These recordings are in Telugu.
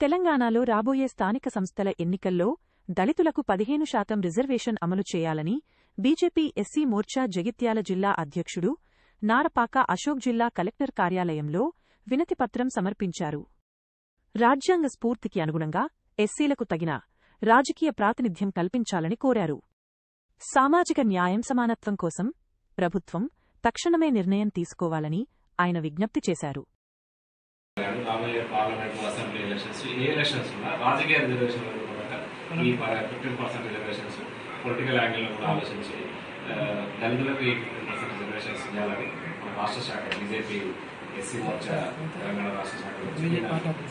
తెలంగాణలో రాబోయే స్థానిక సంస్థల ఎన్నికల్లో దళితులకు 15% రిజర్వేషన్ అమలు చేయాలని బీజేపీ ఎస్సీ మోర్చా జగిత్యాల జిల్లా అధ్యక్షుడు నారపాక అశోక్ జిల్లా కలెక్టర్ కార్యాలయంలో వినతిపత్రం సమర్పించారు. రాజ్యాంగ స్ఫూర్తికి అనుగుణంగా ఎస్సీలకు తగిన రాజకీయ ప్రాతినిధ్యం కల్పించాలని కోరారు. సామాజిక న్యాయం సమానత్వం కోసం ప్రభుత్వం తక్షణమే నిర్ణయం తీసుకోవాలని ఆయన విజ్ఞప్తి చేశారు. రాబోయే పార్లమెంట్ అసెంబ్లీ ఎలక్షన్స్ ఏ ఎలక్షన్స్ ఉన్నా రాజకీయ రిజర్వేషన్ ఈ 15% రిజర్వేషన్స్ పొలిటికల్ యాంగిల్లో కూడా ఆలోచించి దళితులకు ఈ 15% రిజర్వేషన్స్ ఇవ్వాలని మన రాష్ట్ర శాఖ బీజేపీ ఎస్సీ మోర్చా తెలంగాణ రాష్ట్ర శాఖ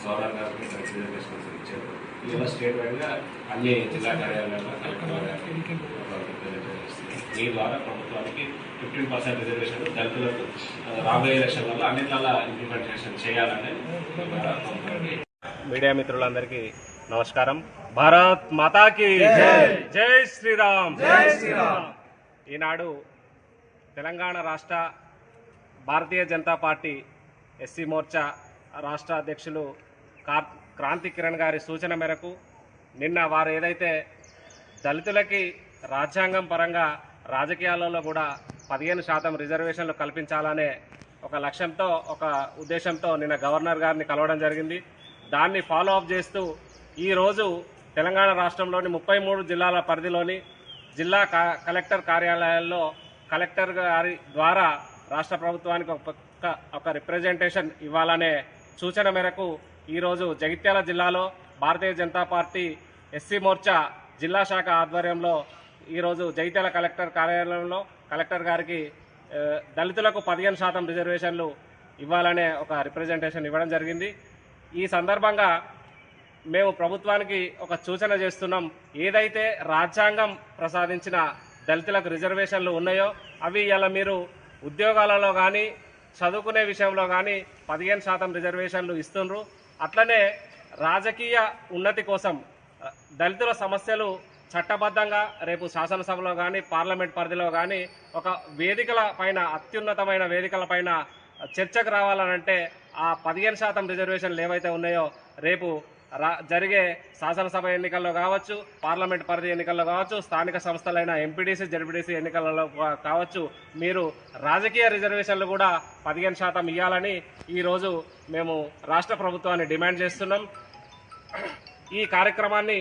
గవర్నర్ గారికి రిజర్వేషన్స్ ఇచ్చారు. ఇలా స్టేట్ వైడ్గా అన్ని జిల్లా కార్యాలయాల్లో కలెక్టర్ మీ ద్వారా ప్రభుత్వానికి 15% రిజర్వేషన్ దళితులకు రాబోయే ఎలక్షన్లలో అన్నిట్లలో ఇంప్లిమెంటేషన్ చేయాలని. మీడియా మిత్రులందరికీ నమస్కారం. భారత్ మాతాకి జై శ్రీరామ్. ఈనాడు తెలంగాణ రాష్ట్ర భారతీయ జనతా పార్టీ ఎస్సీ మోర్చా రాష్ట్ర అధ్యక్షులు క్రాంతి కిరణ్ గారి సూచన మేరకు నిన్న వారు ఏదైతే దళితులకి రాజ్యాంగం పరంగా రాజకీయాలలో కూడా 15% రిజర్వేషన్లు కల్పించాలనే ఒక లక్ష్యంతో ఒక ఉద్దేశంతో నిన్న గవర్నర్ గారిని కలవడం జరిగింది. దాన్ని ఫాలో అప్ చేస్తూ ఈరోజు తెలంగాణ రాష్ట్రంలోని 33 జిల్లాల పరిధిలోని జిల్లా కలెక్టర్ కార్యాలయాల్లో కలెక్టర్ గారి ద్వారా రాష్ట్ర ప్రభుత్వానికి ఒక రిప్రజెంటేషన్ ఇవ్వాలనే సూచన మేరకు ఈరోజు జగిత్యాల జిల్లాలో భారతీయ జనతా పార్టీ ఎస్సీ మోర్చా జిల్లా శాఖ ఆధ్వర్యంలో ఈరోజు జగిత్యాల కలెక్టర్ కార్యాలయంలో కలెక్టర్ గారికి దళితులకు 15% రిజర్వేషన్లు ఇవ్వాలనే ఒక రిప్రజెంటేషన్ ఇవ్వడం జరిగింది. ఈ సందర్భంగా మేము ప్రభుత్వానికి ఒక సూచన చేస్తున్నాం. ఏదైతే రాజ్యాంగం ప్రసాదించిన దళితులకు రిజర్వేషన్లు ఉన్నాయో అవి ఇలా మీరు ఉద్యోగాలలో కానీ చదువుకునే విషయంలో కానీ 15% రిజర్వేషన్లు ఇస్తున్నారు. అట్లనే రాజకీయ ఉన్నతి కోసం దళితుల సమస్యలు చట్టబద్ధంగా రేపు శాసనసభలో కానీ పార్లమెంట్ పరిధిలో కానీ ఒక వేదికల పైన అత్యున్నతమైన వేదికల పైన చర్చకు రావాలనంటే ఆ 15% రిజర్వేషన్లు ఏవైతే ఉన్నాయో రేపు జరిగే శాసనసభ ఎన్నికల్లో కావచ్చు, పార్లమెంట్ పరిధి ఎన్నికల్లో కావచ్చు, స్థానిక సంస్థలైన ఎంపీటీసీ జడ్పీటీసీ ఎన్నికలలో కావచ్చు మీరు రాజకీయ రిజర్వేషన్లు కూడా 15% ఇవ్వాలని ఈరోజు మేము రాష్ట్ర ప్రభుత్వాన్ని డిమాండ్ చేస్తున్నాం. ఈ కార్యక్రమాన్ని